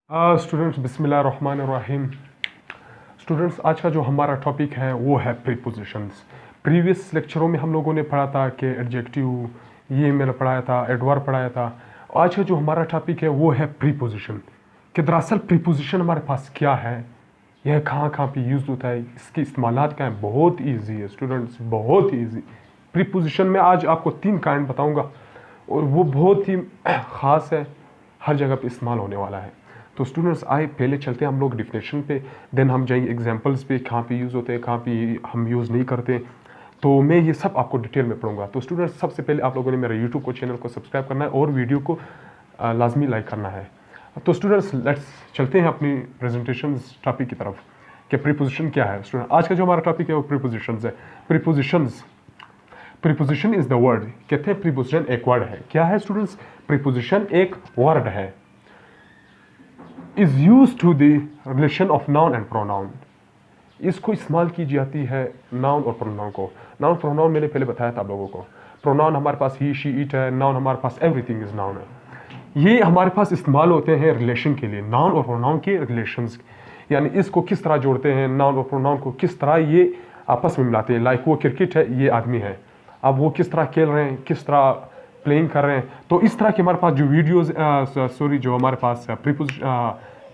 Students बिस्मिल्लाहिर्रहमानिर्रहीम। Students आज का जो हमारा टॉपिक है वो है प्रीपोजिशंस। प्रीवियस लेक्चरों में हम लोगों ने पढ़ा था कि एडजेक्टिव, ये मैंने पढ़ाया था, एडवर्ब पढ़ाया था। आज का जो हमारा टॉपिक है वो है प्रीपोजिशन, कि दरअसल प्रीपोजिशन हमारे पास क्या है, यह कहाँ कहाँ पे यूज़ होता है, इसके इस्तेमालात क्या हैं। बहुत ईजी है स्टूडेंट्स, बहुत ईजी। प्रीपोजिशन में आज आपको 3 काइंड बताऊँगा और वो बहुत ही ख़ास है, हर जगह पे इस्तेमाल होने वाला है। तो स्टूडेंट्स आए पहले चलते हैं हम लोग डिफिनेशन पे, देन हम जाएंगे एग्जांपल्स पे, कहाँ पे यूज़ होते हैं, कहाँ पे हम यूज़ नहीं करते। तो मैं ये सब आपको डिटेल में पढ़ूंगा। तो स्टूडेंट्स सबसे पहले आप लोगों ने मेरा यूट्यूब को चैनल को सब्सक्राइब करना है और वीडियो को लाजमी लाइक करना है। तो स्टूडेंट्स लेट्स चलते हैं अपनी प्रेजेंटेशन टॉपिक की तरफ कि प्रीपोजिशन क्या है। स्टूडेंट आज का जो हमारा टॉपिक है वो प्रीपोजिशंस है। Prepositions, preposition is the word, कहते हैं प्रीपोजिशन एक वर्ड है। क्या है स्टूडेंट्स? प्रीपोजिशन एक वर्ड है, is use to the relation of noun and pronoun. इसको इस्तेमाल की जाती है नाउन और प्रोनाउन को। नाउन प्रोनाउन मैंने पहले बताया था आप लोगों को। प्रोनाउन हमारे पास ही, शी, इट है। नाउन हमारे पास एवरीथिंग इज नाउन है। ये हमारे पास इस्तेमाल होते हैं रिलेशन के लिए, नाउन और प्रोनाउन के रिलेशंस, यानी इसको किस तरह जोड़ते हैं, नाउन और प्रोनाउन को किस तरह ये आपस में मिलाते हैं। लाइक वो क्रिकेट है, ये आदमी है, अब वो किस तरह खेल रहे हैं, किस तरह प्लेइंग कर रहे हैं। तो इस तरह के हमारे पास जो वीडियोस जो हमारे पास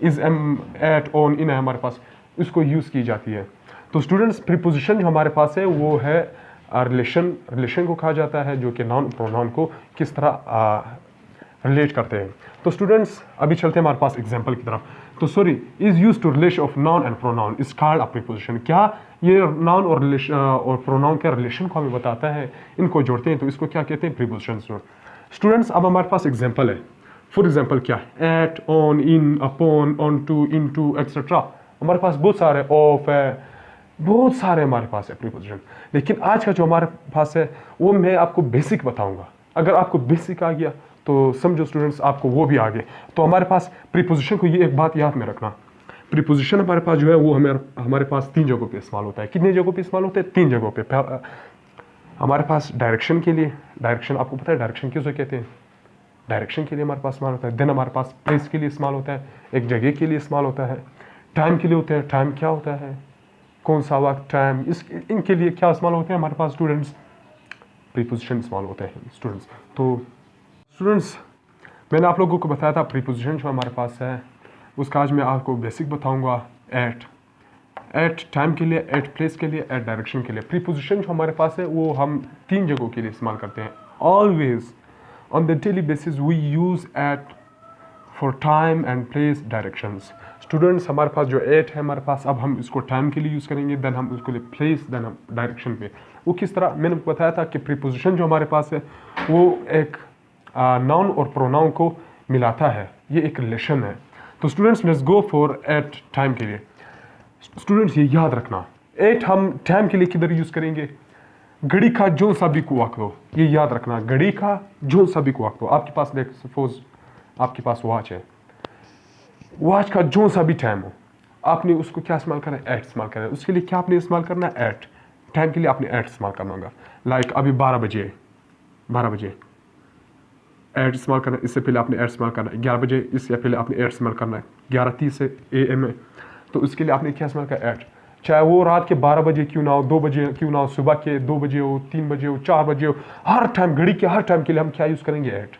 इज एम, एट, ऑन, इन है हमारे पास, इसको यूज़ की जाती है। तो स्टूडेंट्स प्रीपोजिशन जो हमारे पास है वो है रिलेशन को कहा जाता है, जो कि नाउन प्रोनाउन को किस तरह रिलेट करते हैं। तो स्टूडेंट्स अभी चलते हैं हमारे पास एग्जाम्पल की तरफ। तो sorry, is use to relation of noun and pronoun is called a preposition. क्या ये नाउन और रिलेशन और प्रोनाउन के रिलेशन को हमें बताता है, इनको जोड़ते हैं, तो इसको क्या कहते हैं? प्रीपोजिशन। स्टूडेंट्स अब हमारे पास एग्जाम्पल है। फॉर एग्जाम्पल क्या है? At, on, in, upon, onto, into, etcetera. हमारे पास बहुत सारे, ऑफ है, बहुत सारे हमारे पास है प्रीपोजिशन। लेकिन आज का जो हमारे पास है वो मैं आपको बेसिक बताऊंगा। अगर आपको बेसिक आ गया तो समझो स्टूडेंट्स आपको वो भी आ गए। तो हमारे पास प्रीपोजिशन को ये एक बात याद में रखना, प्रीपोजिशन हमारे पास जो है वो हमारे पास 3 जगहों पे इस्तेमाल होता है। कितने जगहों पे इस्तेमाल होता है? 3 जगहों पे। हमारे पास डायरेक्शन के लिए, डायरेक्शन आपको पता है डायरेक्शन किसे कहते हैं, डायरेक्शन के लिए हमारे पास इस्तेमाल होता है। देन हमारे पास प्लेस के लिए इस्तेमाल होता है, एक जगह के लिए इस्तेमाल होता है। टाइम के लिए होता है, टाइम क्या होता है, कौन सा वक्त, टाइम, इनके लिए क्या इस्तेमाल होते हैं हमारे पास स्टूडेंट्स? प्रीपोजिशन इस्तेमाल होते हैं स्टूडेंट्स। तो स्टूडेंट्स मैंने आप लोगों को बताया था प्रीपोजिशन जो हमारे पास है उसका आज मैं आपको बेसिक बताऊंगा। एट टाइम के लिए, एट प्लेस के लिए, एट डायरेक्शन के लिए। प्रीपोजिशन जो हमारे पास है वो हम 3 जगहों के लिए इस्तेमाल करते हैं। Always on the daily basis we use at for time and place directions. Students हमारे पास जो एट है हमारे पास, अब हम इसको टाइम के लिए यूज़ करेंगे, देन हम उसके लिए प्लेस, देन हम डायरेक्शन पे। वो किस तरह? मैंने बताया था कि प्रीपोजिशन जो हमारे पास है वो एक नाउन और प्रोनाउन को मिलाता है, ये एक रिलेशन है। तो students let's go for at time के लिए। स्टूडेंट्स ये याद रखना, एट हम टाइम के लिए किधर यूज़ करेंगे? घड़ी का जो सा भी वक्त हो, ये याद रखना, घड़ी का जो सा भी वक्त हो। आपके पास देख सपोज आपके पास वॉच है, वॉच का जो सा भी टाइम हो, आपने उसको क्या इस्तेमाल करना है? एट इस्तेमाल करना है। उसके लिए क्या आपने इस्तेमाल करना है? एट। टाइम के लिए आपने एट इस्तेमाल करना होगा। लाइक अभी 12 बजे, 12 बजे एट इस्तेमाल करना है। इससे पहले आपने एट इस्तेमाल करना है 11 बजे, इससे पहले आपने एट इस्तेमाल करना है 11:30 से AM है, तो उसके लिए आपने क्या इस्तेमाल करना है? एट। चाहे वो रात के 12 बजे क्यों ना हो, 2 बजे क्यों ना हो, सुबह के 2 बजे हो, 3 बजे हो, 4 बजे हो, हर टाइम घड़ी के हर टाइम के लिए हम क्या यूज़ करेंगे? एट।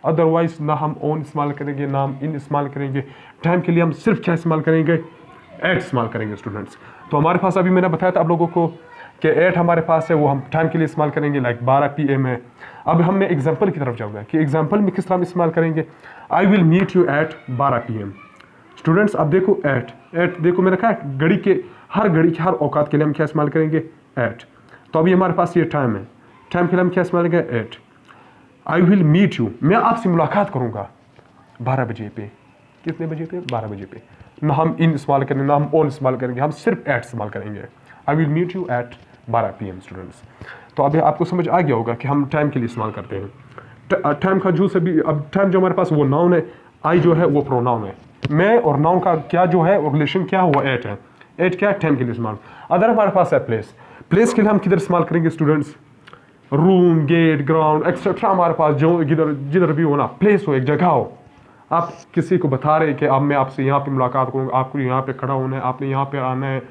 अदरवाइज ना हम ऑन इस्तेमाल करेंगे, ना हम इन इस्तेमाल करेंगे। टाइम के लिए हम सिर्फ क्या इस्तेमाल करेंगे? एट इस्तेमाल करेंगे स्टूडेंट्स। तो हमारे पास अभी मैंने बताया था आप लोगों को कि एट हमारे पास है, वो हम टाइम के लिए इस्तेमाल करेंगे, लाइक 12 PM है। अब हम मैं एग्जाम्पल की तरफ जाऊँगा कि एग्जाम्पल में किस तरह हम इस्तेमाल करेंगे। I will meet you at 12 PM। Students अब देखो एट देखो मैंने कहा घड़ी के हर औकात के लिए हम क्या इस्तेमाल करेंगे? एट। तो अभी हमारे पास ये टाइम है, टाइम के लिए हम क्या इस्तेमाल करेंगे? At. I will meet you, मैं आपसे मुलाकात करूँगा 12 बजे पे। कितने बजे पे? 12 बजे पे। ना हम इन इस्तेमाल करेंगे, ना हम ऑन इस्तेमाल करेंगे, हम सिर्फ एट इस्तेमाल करेंगे। I will meet you at 12 PM students. तो अभी आपको समझ आ गया होगा कि हम टाइम के लिए इस्तेमाल करते हैं। टाइम का जो सभी, अब टाइम जो हमारे पास वो नाउन है, आई जो है वो प्रोनाउन है। मैं और नाउन का क्या जो है रिलेशन क्या है? वो एट है। एट क्या है? टाइम के लिए इस्तेमाल। अदर हमारे पास है प्लेस। प्लेस के लिए हम किधर इस्तेमाल करेंगे students? Room, gate, ground etcetera. हमारे पास जो जिधर भी हो ना, प्लेस हो, एक जगह हो, आप किसी को बता रहे हैं कि अब मैं आपसे यहाँ पे मुलाकात करूँगा, आपको यहाँ पे खड़ा होना है, आपने यहाँ पे आना है,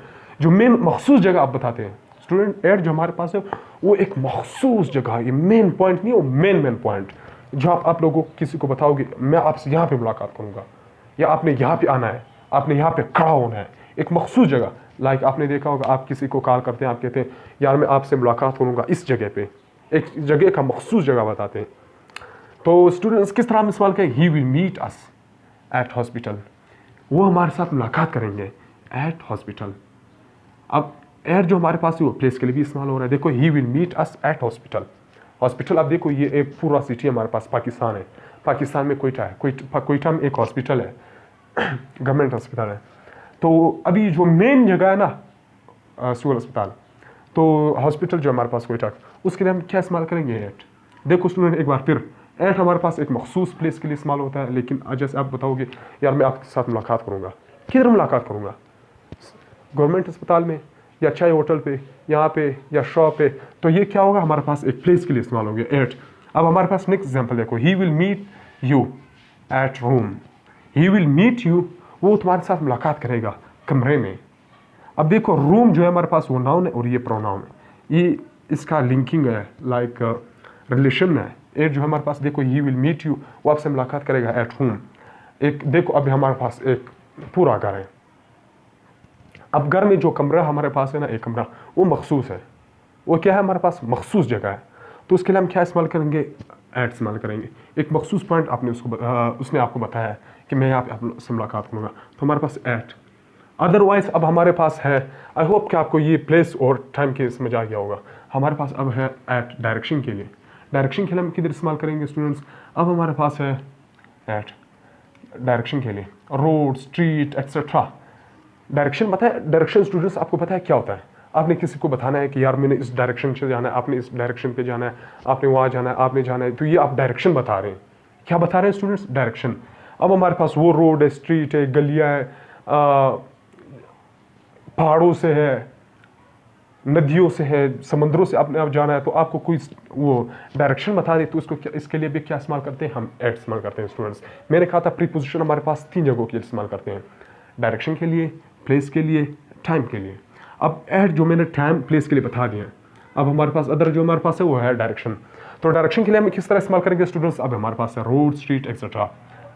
जो मेन मखसूस जगह आप बताते हैं। स्टूडेंट एड जो हमारे पास है वो एक मखसूस जगह है, ये मेन पॉइंट नहीं, वो मेन पॉइंट जो आप लोगों को किसी को बताओगे मैं आपसे यहाँ पे मुलाकात करूँगा, या आपने यहाँ पे आना है, आपने यहाँ पे खड़ा होना है, एक मखसूस जगह। लाइक आपने देखा होगा, आप किसी को कॉल करते हैं, आप कहते हैं यार मैं आपसे मुलाकात करूँगा इस जगह पे, एक जगह का मखसूस जगह बताते हैं। तो स्टूडेंट्स किस तरह हम इस्तेमाल करें, he will meet us at hospital, वो हमारे साथ मुलाकात करेंगे एट हॉस्पिटल। अब एट जो हमारे पास है वो प्लेस के लिए भी इस्तेमाल हो रहा है। देखो he will meet us at hospital, hospital अब देखो ये एक पूरा सिटी हमारे पास पाकिस्तान है, पाकिस्तान में कोयटा है, कोयटा में एक हॉस्पिटल है, गवर्नमेंट हॉस्पिटल है। तो अभी जो मेन जगह है ना सिविल अस्पताल, तो हॉस्पिटल जो हमारे पास कोयटा, उसके लिए हम क्या इस्तेमाल करेंगे, एट। देखो स्टूडेंट एक बार फिर एट हमारे पास एक मखसूस प्लेस के लिए इस्तेमाल होता है, लेकिन जैसे आप बताओगे यार मैं आपके साथ मुलाकात करूँगा, किधर मुलाकात करूँगा, गवर्नमेंट अस्पताल में या चाय होटल पे, यहाँ पे या शॉप पे, तो ये क्या होगा हमारे पास एक प्लेस के लिए इस्तेमाल हो गया एट। अब हमारे पास नेक्स्ट एग्जाम्पल देखो, he will meet you at room, he will meet you, वो तुम्हारे साथ मुलाकात करेगा कमरे में। अब देखो रूम जो है हमारे पास वो नाउन है और ये प्रोनाउन है, ये इसका लिंकिंग है, लाइक रिलेशन है। एट जो हमारे पास देखो ही विल मीट यू, वो आपसे मुलाकात करेगा एट होम। एक देखो अभी हमारे पास एक पूरा घर है, अब घर में जो कमरा हमारे पास है ना, एक कमरा वो मखसूस है, वो क्या है हमारे पास मखसूस जगह है, तो उसके लिए हम क्या इस्तेमाल करेंगे, एट इस्तेमाल करेंगे। एक मखसूस पॉइंट आपने उसने आपको बताया है कि मैं यहाँ पे आपसे मुलाकात करूँगा, तो हमारे पास एट। अदरवाइज अब हमारे पास है, आई होप कि आपको ये प्लेस और टाइम के समझ आ गया होगा, हमारे पास अब है एट डायरेक्शन के लिए। डायरेक्शन के लिए हम किधर इस्तेमाल करेंगे स्टूडेंट्स, अब हमारे पास है एट डायरेक्शन के लिए, रोड, स्ट्रीट एक्सेट्रा। डायरेक्शन पता है, डायरेक्शन स्टूडेंट्स आपको पता है क्या होता है, आपने किसी को बताना है कि यार मैंने इस डायरेक्शन से जाना है, आपने इस डायरेक्शन पे जाना है, आपने वहाँ जाना है, आपने जाना है, तो ये आप डायरेक्शन बता रहे हैं। क्या बता रहे हैं स्टूडेंट्स, डायरेक्शन। अब हमारे पास वो रोड है, स्ट्रीट है, गलियाँ है, पहाड़ों से है, नदियों से है, समंदरों से आपने अब जाना है, तो आपको कोई वो डायरेक्शन बता दे, तो उसको इसके लिए भी क्या इस्तेमाल करते हैं, हम एट इस्तेमाल करते हैं स्टूडेंट्स। मैंने कहा था प्रीपोजिशन हमारे पास 3 जगहों के लिए इस्तेमाल करते हैं, डायरेक्शन के लिए, प्लेस के लिए, टाइम के लिए। अब एट जो मैंने टाइम प्लेस के लिए बता दिया, अब हमारे पास अदर जो हमारे पास है वो है डायरेक्शन। तो डायरेक्शन के लिए हम किस तरह इस्तेमाल करेंगे स्टूडेंट्स, अब हमारे पास है रोड, स्ट्रीट एक्सेट्रा।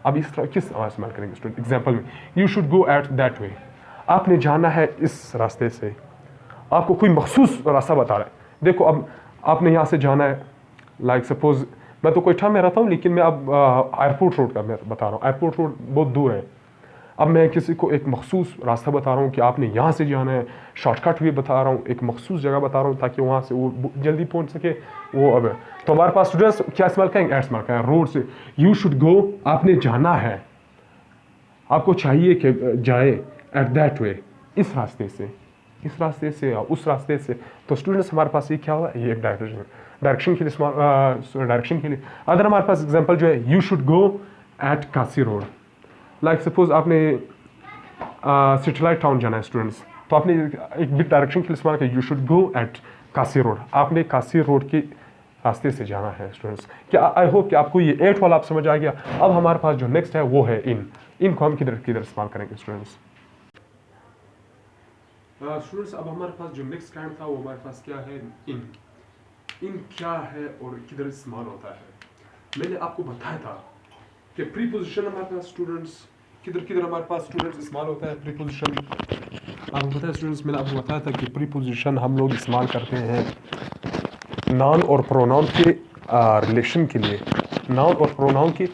अब इस तरह किस तरह इस्तेमाल करेंगे स्टूडेंट, एग्जाम्पल में you should go at that way, आपने जाना है इस रास्ते से, आपको कोई मखसूस रास्ता बता रहा है। देखो अब आपने यहाँ से जाना है, लाइक सपोज मैं तो कोयटा में रहता हूँ, लेकिन मैं अब एयरपोर्ट रोड का मैं बता रहा हूँ, एयरपोर्ट रोड बहुत दूर है। अब मैं किसी को एक मखसूस रास्ता बता रहा हूँ कि आपने यहाँ से जाना है, शॉर्टकट भी बता रहा हूँ, एक मखसूस जगह बता रहा हूँ ताकि वहाँ से वो जल्दी पहुँच सके वो। अब तो हमारे पास स्टूडेंट्स क्या इस्तेमाल करेंगे, एट इस्तेमाल करेंगे। रोड से यू शुड गो, आपने जाना है, आपको चाहिए कि जाए एट दैट वे, इस रास्ते से, इस रास्ते से या उस रास्ते से। तो स्टूडेंट्स हमारे पास ये क्या हुआ, ये एक डायरेक्शन के लिए डायरेक्शन के लिए। अगर हमारे पास एग्जांपल जो है, यू शुड गो एट कासी रोड, लाइक सपोज आपने सेटेलाइट टाउन जाना है स्टूडेंट्स, तो आपने एक बिग डायरेक्शन के लिए इस्तेमाल किया, यू शुड गो एट कासी रोड, आपने कासी रोड के रास्ते से जाना है स्टूडेंट्स। क्या आई होप कि आपको ये एट वाला आप समझ आ गया। अब हमारे पास जो नेक्स्ट है वो है इन, इनको हम किधर किधर इस्तेमाल करेंगे स्टूडेंट्स। स्टूडेंट्स अब हमारे पास जो नेक्स्ट काइंड था वो हमारे पास क्या है, इन। इन क्या है और किधर इस्तेमाल होता है। मैंने आपको बताया था कि प्रीपोजिशन हमारे पास स्टूडेंट्स किधर किधर हमारे पास स्टूडेंट्स इस्तेमाल होता है प्रीपोजिशन। आपको पता है स्टूडेंट्स, मैंने आपको बताया था कि प्रीपोजिशन हम लोग इस्तेमाल करते हैं नाउन और प्रोनाउन के रिलेशन के लिए, नाउन और प्रोनाउन के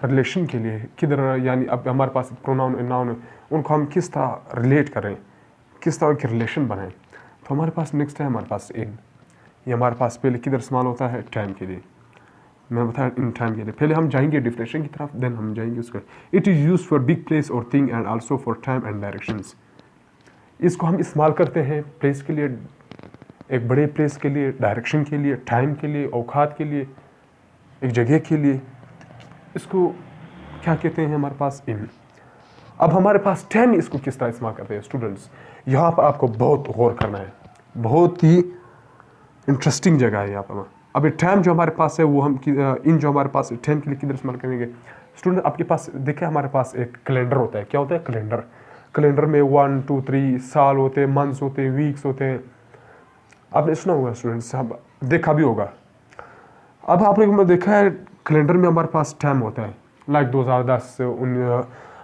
रिलेशन के लिए। किधर यानी अब हमारे पास प्रोनाउन नाउन, उनको हम किस तरह रिलेट करें, किस तरह के रिलेशन बनाएं। तो हमारे पास नेक्स्ट है हमारे पास इन, ये हमारे पास पहले किधर इस्तेमाल होता है, टाइम के लिए। मैं बताया इन टाइम के लिए। पहले हम जाएंगे डिफिनेशन की तरफ, देन हम जाएंगे उसका। It is use for big place और thing and also for time and directions. इसको हम इस्तेमाल करते हैं प्लेस के लिए, एक बड़े प्लेस के लिए, डायरेक्शन के लिए, टाइम के लिए, औकात के लिए, एक जगह के लिए। इसको क्या कहते हैं हमारे पास, इन। अब हमारे पास टाइम, इसको किस तरह इस्तेमाल करते हैं स्टूडेंट्स, यहाँ पर आपको बहुत गौर करना है, बहुत ही इंटरेस्टिंग जगह है यहाँ पर। अब टाइम जो हमारे पास है वो हम इन जो हमारे पास टाइम के लिए किधर इस्तेमाल करेंगे, स्टूडेंट आपके पास देखिए, हमारे पास एक कैलेंडर होता है। क्या होता है? कैलेंडर। कैलेंडर में 1 2 3 साल होते हैं, मंथ्स होते हैं, वीक्स होते हैं। आपने सुना होगा स्टूडेंट्स, अब देखा भी होगा। अब आप लोगों ने देखा है कैलेंडर में हमारे पास टाइम होता है, लाइक 2010,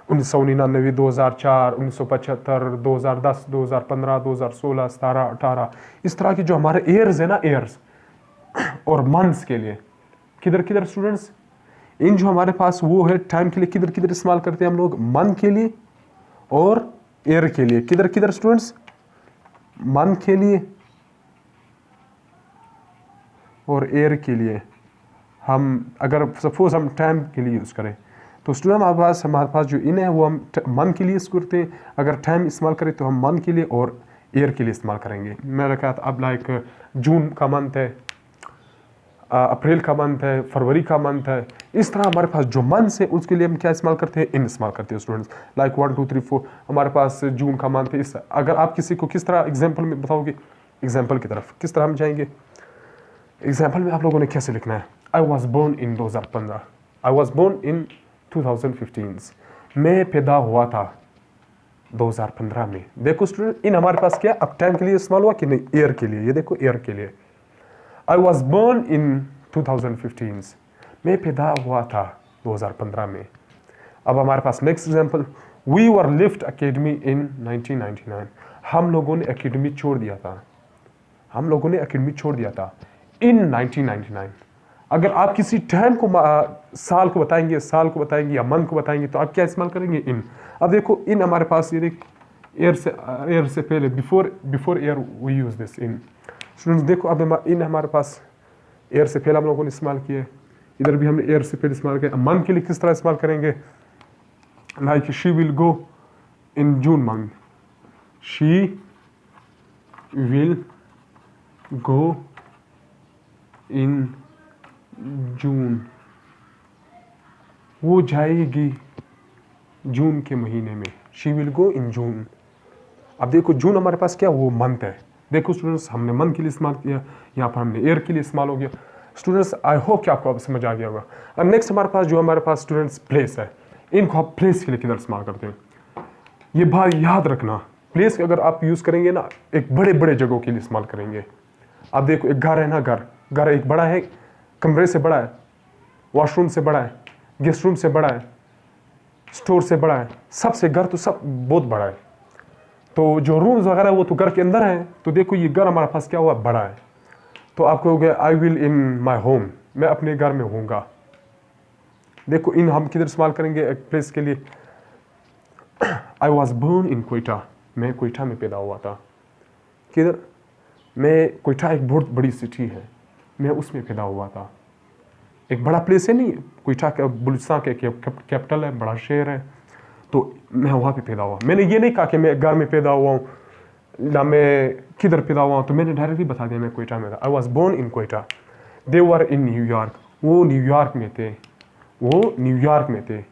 1999, 2004, 1975, 2010, 2015, 2016, 17, 18, इस तरह की जो हमारे ईयर्स है ना, ईयर्स और मंथ्स के लिए किधर किधर स्टूडेंट्स, इन जो हमारे पास वो है टाइम के लिए किधर किधर इस्तेमाल करते हैं हम लोग? मंथ के लिए और ईयर के लिए। किधर किधर स्टूडेंट्स? मंथ के लिए और ईयर के लिए। हम अगर सपोज हम टाइम के लिए यूज़ करें तो स्टूडेंट हमारे पास जो इन है वो हम मंथ के लिए यूज़ करते हैं। अगर टाइम इस्तेमाल करें तो हम मंथ के लिए और ईयर के लिए इस्तेमाल करेंगे। मैंने कहा था अब लाइक जून का मंथ है, अप्रैल का मंथ है, फरवरी का मंथ है। इस तरह हमारे पास जो मंथ्स है उसके लिए हम क्या इस्तेमाल करते हैं? इन इस्तेमाल करते हैं स्टूडेंट्स। लाइक 1 2 3 4 हमारे पास जून का मंथ है। इस अगर आप किसी को किस तरह एग्जाम्पल में बताओगे, एग्जाम्पल की तरफ किस तरह हम जाएंगे? एग्जाम्पल में आप लोगों ने कैसे लिखना है? I was born in 2015, I was born in 2015, मैं पैदा हुआ था 2015 में। देखो स्टूडेंट, इन हमारे पास क्या अब टाइम के लिए इस्तेमाल हुआ कि नहीं? ईयर के लिए। ये देखो ईयर के लिए, आई वॉज बोर्न इन 2015, मैं पैदा हुआ था 2015 में। अब हमारे पास next example, we were left academy in 1999, हम लोगों ने अकेडमी छोड़ दिया था, हम लोगों ने अकेडमी छोड़ दिया था इन 1999। अगर आप किसी टाइम को साल को बताएंगे, साल को बताएंगे या मंथ को बताएंगे तो आप क्या इस्तेमाल करेंगे? इन। अब देखो इन हमारे पास, ये देख ईयर से पहले, before year we use this in. Students देखो अब इन हमारे पास ईयर से पहले हम लोगों ने इस्तेमाल किया, इधर भी हमने ईयर से पहले इस्तेमाल किया। मंथ के लिए किस तरह इस्तेमाल करेंगे? Like she will go in June month, she will go in June, वो जाएगी जून के महीने में, शी विल गो इन जून। अब देखो जून हमारे पास क्या, वो मंथ है। देखो स्टूडेंट्स, हमने मंथ के लिए इस्तेमाल किया, यहाँ पर हमने ईयर के लिए इस्तेमाल हो गया। स्टूडेंट्स आई होप कि आपको अब समझ आ गया होगा। अब नेक्स्ट हमारे पास जो हमारे पास स्टूडेंट्स प्लेस है, इनको आप प्लेस के लिए किधर इस्तेमाल करते हैं? ये बात याद रखना, प्लेस अगर आप यूज़ करेंगे ना, एक बड़े बड़े जगहों के लिए इस्तेमाल करेंगे। अब देखो एक घर है ना, घर एक बड़ा है, कमरे से बड़ा है, वॉशरूम से बड़ा है, गेस्ट रूम से बड़ा है, स्टोर से बड़ा है, सबसे घर तो सब बहुत बड़ा है। तो जो रूम्स वगैरह वो तो घर के अंदर है। तो देखो ये घर हमारे पास क्या हुआ, बड़ा है। तो आप कहोगे I will in my home, मैं अपने घर में होऊंगा। देखो इन हम किधर इस्तेमाल करेंगे एक प्लेस के लिए? I was born in Quetta, मैं कोयटा में पैदा हुआ था। किधर? मैं कोयटा एक बहुत बड़ी सिटी है, मैं उसमें पैदा हुआ था। एक बड़ा प्लेस है नहीं, कोयटा का बलूचिस्तान के कैपिटल है, बड़ा शहर है, तो मैं वहाँ पे पैदा हुआ। मैंने ये नहीं कहा कि मैं घर में पैदा हुआ हूँ ना मैं किधर पैदा हुआ हूँ, तो मैंने डायरेक्टली बता दिया मैं कोयटा में था। I was born in Quetta, they were in New York, वो न्यूयॉर्क में थे, वो न्यूयॉर्क में थे।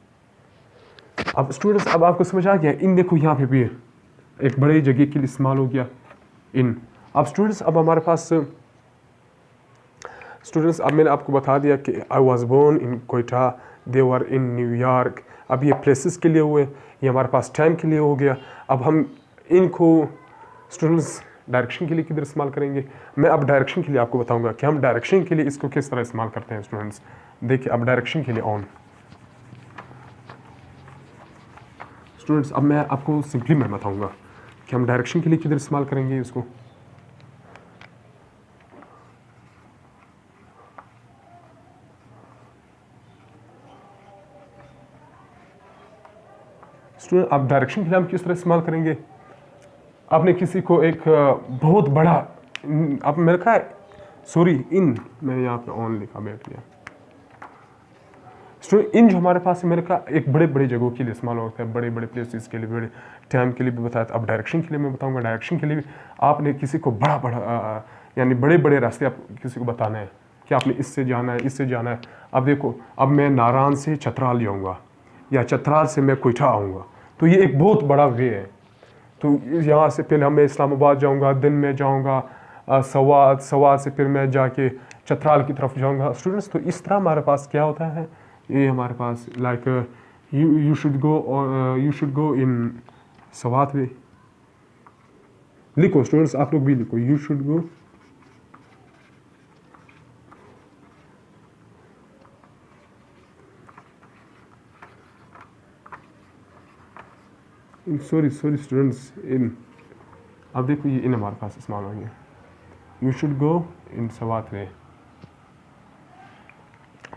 अब स्टूडेंट्स अब आपको समझ आ गया, इन देखो यहाँ पे भी एक बड़ी जगह के लिए इस्तेमाल हो गया इन। अब स्टूडेंट्स अब हमारे पास स्टूडेंट्स अब मैंने आपको बता दिया कि I was born in Quetta, they were in New York. अब ये प्लेसेस के लिए हुए, ये हमारे पास टाइम के लिए हो गया। अब हम इनको स्टूडेंट्स डायरेक्शन के लिए किधर इस्तेमाल करेंगे? मैं अब डायरेक्शन के लिए आपको बताऊंगा कि हम डायरेक्शन के लिए इसको किस तरह इस्तेमाल करते हैं। स्टूडेंट्स देखिए अब डायरेक्शन के लिए ऑन। स्टूडेंट्स अब मैं आपको सिंपली मैं बताऊंगा कि हम डायरेक्शन के लिए किधर इस्तेमाल करेंगे इसको। स्टूडेंट अब डायरेक्शन के लिए हम किस तरह इस्तेमाल करेंगे? आपने किसी को एक बहुत बड़ा, अब मेरे कहा सॉरी इन, मैंने यहाँ पे ऑन लिखा बैठ गया। स्टूडेंट इन जो हमारे पास है, मेरे कहा एक बड़े बड़े जगहों के लिए इस्तेमाल होता है, बड़े बड़े प्लेसेस के लिए, बड़े टाइम के लिए भी बताया था। अब डायरेक्शन के लिए मैं बताऊंगा, डायरेक्शन के लिए भी आपने किसी को बड़ा बड़ा यानी बड़े बड़े रास्ते आप किसी को बताना है कि आपने इससे जाना है, इससे जाना है। अब देखो अब मैं नारायण से चतराल जाऊँगा या चतराल से मैं कोयटा आऊँगा, तो ये एक बहुत बड़ा वे है। तो यहाँ से पहले मैं इस्लामाबाद जाऊँगा, दिन में जाऊँगा सवाद से फिर मैं जाके चतराल की तरफ जाऊँगा। स्टूडेंट्स तो इस तरह हमारे पास क्या होता है ये हमारे पास like you should go in सवात वे। लिखो स्टूडेंट्स, आप लोग भी लिखो, you should go in, sorry students, in. अब देखो ये इन हमारे पास इस्तेमाल होंगे, यू शुड गो इन सवात वे।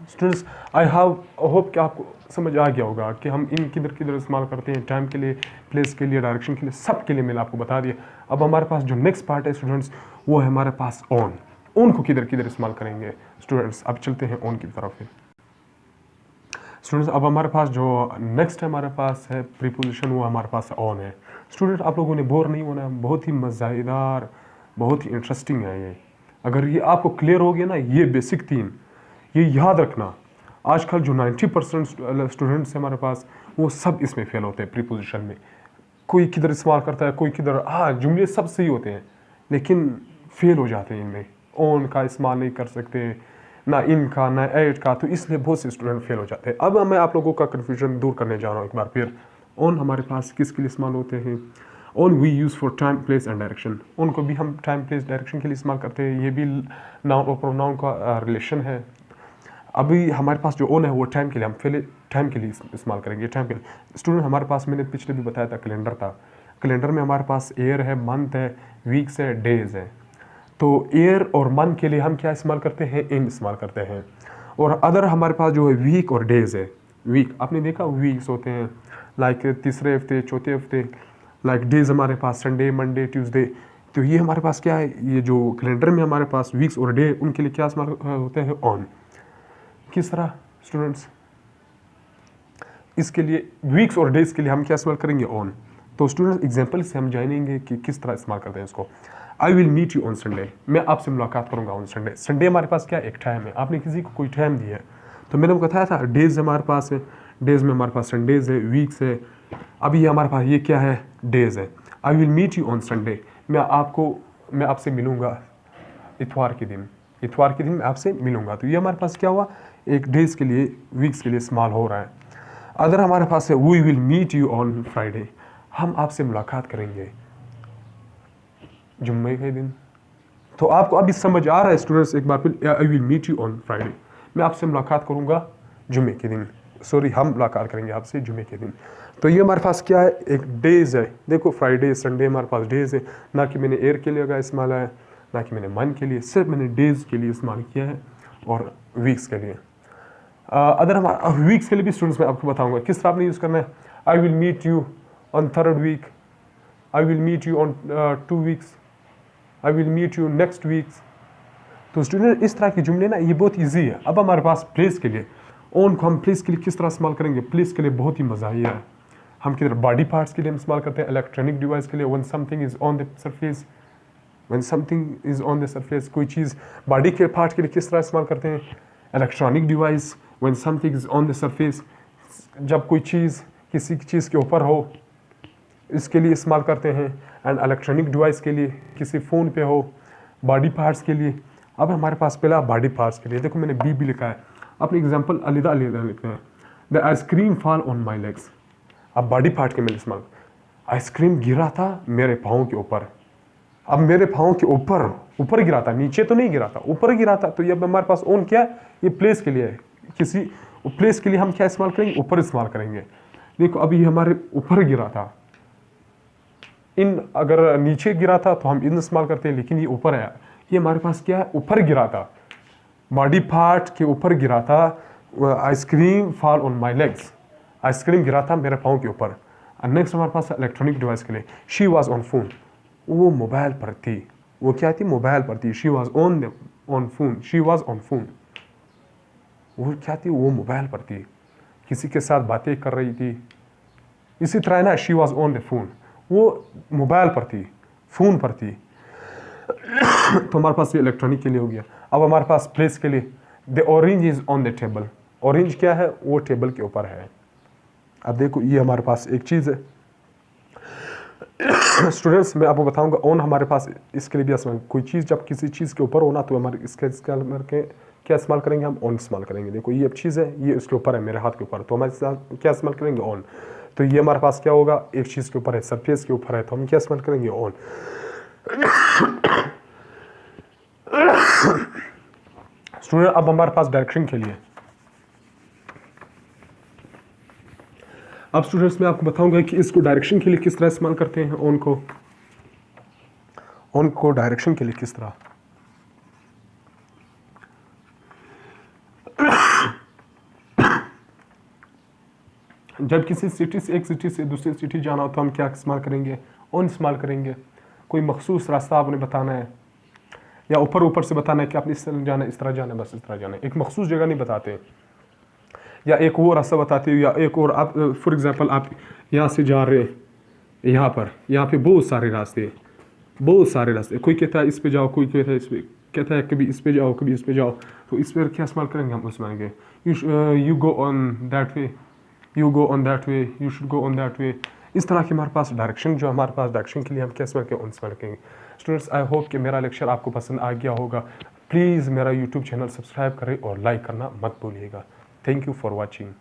स्टूडेंट्स आई होप कि आपको समझ आ गया होगा कि हम इन किधर किधर इस्तेमाल करते हैं, टाइम के लिए, प्लेस के लिए, डायरेक्शन के लिए, सब के लिए मैंने आपको बता दिया। अब हमारे पास जो नेक्स्ट पार्ट है स्टूडेंट्स, वो है हमारे पास ऑन। ऑन को किधर किधर इस्तेमाल करेंगे स्टूडेंट्स, अब चलते हैं ऑन की तरफ। स्टूडेंट्स अब हमारे पास जो नेक्स्ट हमारे पास है प्रीपोजिशन, वो हमारे पास ऑन है। स्टूडेंट आप लोगों ने बोर नहीं होना, बहुत ही मज़ेदार, बहुत ही इंटरेस्टिंग है ये। अगर ये आपको क्लियर हो गया ना, ये बेसिक 3 ये याद रखना। आजकल जो 90% स्टूडेंट्स हैं हमारे पास, वो सब इसमें फेल होते हैं प्रीपोजिशन में। कोई किधर इस्तेमाल करता है, कोई किधर, हाँ जुमले सब सही होते हैं लेकिन फेल हो जाते हैं इनमें। ऑन का इस्तेमाल नहीं कर सकते, ना इन का ना एट का, तो इसलिए बहुत से स्टूडेंट फेल हो जाते हैं। अब मैं आप लोगों का कन्फ्यूजन दूर करने जा रहा हूँ एक बार फिर। ऑन हमारे पास किसके लिए इस्तेमाल होते हैं? On we use for time, place and direction. On को भी हम टाइम, प्लेस, डायरेक्शन के लिए इस्तेमाल करते हैं। ये भी नाउन और प्रोनाउन का रिलेशन है। अभी हमारे पास जो ऑन है वो टाइम के लिए, हम पहले टाइम के लिए इस्तेमाल करेंगे। टाइम के लिए स्टूडेंट हमारे पास, मैंने पिछले भी बताया था, कैलेंडर था। कैलेंडर में हमारे पास ईयर है, मंथ है, वीक्स है, डेज है। तो ईयर और मंथ के लिए हम क्या इस्तेमाल करते हैं? इन इस्तेमाल करते हैं। और अदर हमारे पास जो है वीक और डेज है। वीक आपने देखा वीक्स होते हैं लाइक तीसरे हफ्ते, चौथे हफ्ते। लाइक डेज हमारे पास संडे, मंडे, ट्यूसडे। तो ये हमारे पास क्या है, ये जो कैलेंडर में हमारे पास वीक्स और डे, उनके लिए क्या इस्तेमाल होते हैं? ऑन। किस तरह स्टूडेंट्स? इसके लिए वीक्स और डेज के लिए हम क्या इस्तेमाल करेंगे? ऑन। तो स्टूडेंट्स एग्जांपल से हम जानेंगे कि किस तरह इस्तेमाल करते हैं इसको। I will meet you on Sunday, मैं आपसे मुलाकात करूंगा ऑन संडे। संडे हमारे पास क्या एक टाइम है, आपने किसी को कोई टाइम दिया है। तो मैंने बताया था डेज हमारे पास है, डेज में हमारे पास संडेज है, वीक्स है। अभी ये हमारे पास ये क्या है? डेज है। I will meet you on Sunday, मैं आपसे मिलूंगा इतवार के दिन। इतवार के दिन मैं आपसे मिलूंगा। तो ये हमारे पास क्या हुआ? एक डेज के लिए, वीक्स के लिए इस्तेमाल हो रहा है। अगर हमारे पास है we will meet you on Friday, हम आपसे मुलाकात करेंगे जुम्मे के दिन। तो आपको अभी समझ आ रहा है स्टूडेंट्स, एक बार फिर, I will meet you on Friday, मैं आपसे मुलाकात करूंगा जुम्मे के दिन। सॉरी, हम मुलाकात करेंगे आपसे जुम्मे के दिन। तो ये हमारे पास क्या है? एक डेज है। देखो फ्राइडे, संडे हमारे पास डेज है। ना कि मैंने एयर के लिए का इस्तेमाल है, ना कि मैंने मंथ के लिए, सिर्फ मैंने डेज के लिए इस्तेमाल किया है और वीक्स के लिए। अदर हमारा वीक्स के लिए भी स्टूडेंट्स मैं आपको बताऊंगा किस तरह आपने यूज़ करना है। I will meet you on 3rd week, I will meet you on 2 weeks, I will meet you next weeks. तो स्टूडेंट इस तरह के जुमले ना, ये बहुत इजी है। अब हमारे पास प्लेस के लिए, ऑन को हम प्लेस के लिए किस तरह इस्तेमाल करेंगे? प्लेस के लिए बहुत ही मज़ा है। हम किधर बॉडी पार्ट्स के लिए इस्तेमाल करते हैं, इलेक्ट्रॉनिक डिवाइस के लिए, when something is on the surface, when something is on the surface, कोई चीज़ बॉडी के पार्ट के लिए किस तरह इस्तेमाल करते हैं? Electronic device, when something is on the surface, जब कोई चीज़ किसी चीज़ के ऊपर हो, इसके लिए इस्तेमाल करते हैं। एंड इलेक्ट्रॉनिक डिवाइस के लिए, किसी फ़ोन पे हो, बॉडी पार्ट्स के लिए। अब हमारे पास पहला बॉडी पार्ट्स के लिए, देखो मैंने बी भी लिखा है, अपने एग्जांपल अलग अलग लिखते हैं। The ice cream fall on my legs. अब बॉडी पार्ट के लिए इस्तेमाल, आइसक्रीम गिरा था मेरे पाँव के ऊपर। अब मेरे पाँव के ऊपर गिरा था, नीचे तो नहीं गिरा था, ऊपर गिरा था। तो ये अब हमारे पास ऑन क्या है? ये प्लेस के लिए है। किसी प्लेस के लिए हम क्या इस्तेमाल करेंगे? ऊपर इस्तेमाल करेंगे। देखो अभी ये हमारे ऊपर गिरा था, इन अगर नीचे गिरा था तो हम इन इस्तेमाल करते हैं, लेकिन ये ऊपर है। ये हमारे पास क्या है? ऊपर गिरा था, बॉडी पार्ट के ऊपर गिरा था। Ice cream fall on my legs, ice cream गिरा था मेरे पाँव के ऊपर। नेक्स्ट हमारे पास इलेक्ट्रॉनिक डिवाइस के लिए, शी वॉज ऑन फोन, वो मोबाइल पर थी। वो क्या थी? मोबाइल पर थी। She was on phone, she was on phone, वो क्या थी? वो मोबाइल पर थी, किसी के साथ बातें कर रही थी। इसी तरह है ना, she was on the phone, वो मोबाइल पर थी, फ़ोन पर थी। तो हमारे पास ये इलेक्ट्रॉनिक के लिए हो गया। अब हमारे पास प्लेस के लिए, the orange is on the table, orange क्या है? वो टेबल के ऊपर है। अब देखो ये हमारे पास एक चीज़ है। स्टूडेंट्स मैं आपको बताऊंगा ऑन हमारे पास इसके लिए भी आसान, कोई चीज़ जब किसी चीज़ के ऊपर होना तो हमारे इसके करके क्या इस्तेमाल करेंगे हम? ऑन इस्तेमाल करेंगे। देखो ये अब चीज़ है, ये इसके ऊपर है, मेरे हाथ के ऊपर, तो हमारे साथ क्या इस्तेमाल करेंगे? ऑन। तो ये हमारे पास क्या होगा? एक चीज़ के ऊपर है, सरफेस के ऊपर है, तो हम क्या इस्तेमाल करेंगे? ऑन। स्टूडेंट अब हमारे पास डायरेक्शन के लिए, अब स्टूडेंट्स मैं आपको बताऊंगा कि इसको डायरेक्शन के लिए किस तरह इस्तेमाल करते हैं ऑन को। ऑन को डायरेक्शन के लिए किस तरह, जब किसी सिटी से, एक सिटी से दूसरी सिटी जाना हो तो हम क्या इस्तेमाल करेंगे? ऑन इस्तेमाल करेंगे। कोई मखसूस रास्ता आपने बताना है या ऊपर ऊपर से बताना है कि आपने इस तरह जाना है, इस तरह जाना है, बस इस तरह जाना है, एक मखसूस जगह नहीं बताते, या एक वो रास्ता बताते हो, या एक और आप फॉर एग्जांपल आप यहाँ से जा रहे हैं यहाँ पर, यहाँ पे बहुत सारे रास्ते, बहुत सारे रास्ते, कोई कहता है इस पे जाओ, कोई कहता है इस पे, कहता है कभी इस पे जाओ, कभी इस पे जाओ, तो इस पर क्या इस्तेमाल करेंगे हम? उसमें you go on that way, you go on that way, you should go on that way. इस तरह की हमारे पास डायरेक्शन, जो हमारे पास डायरेक्शन के लिए हम क्या इस्तेमाल करेंगे? ऑन इस्तेमाल करेंगे। स्टूडेंट्स आई होप कि मेरा लेक्चर आपको पसंद आ गया होगा। प्लीज़ मेरा यूट्यूब चैनल सब्सक्राइब करें और लाइक करना मत भूलिएगा। Thank you for watching.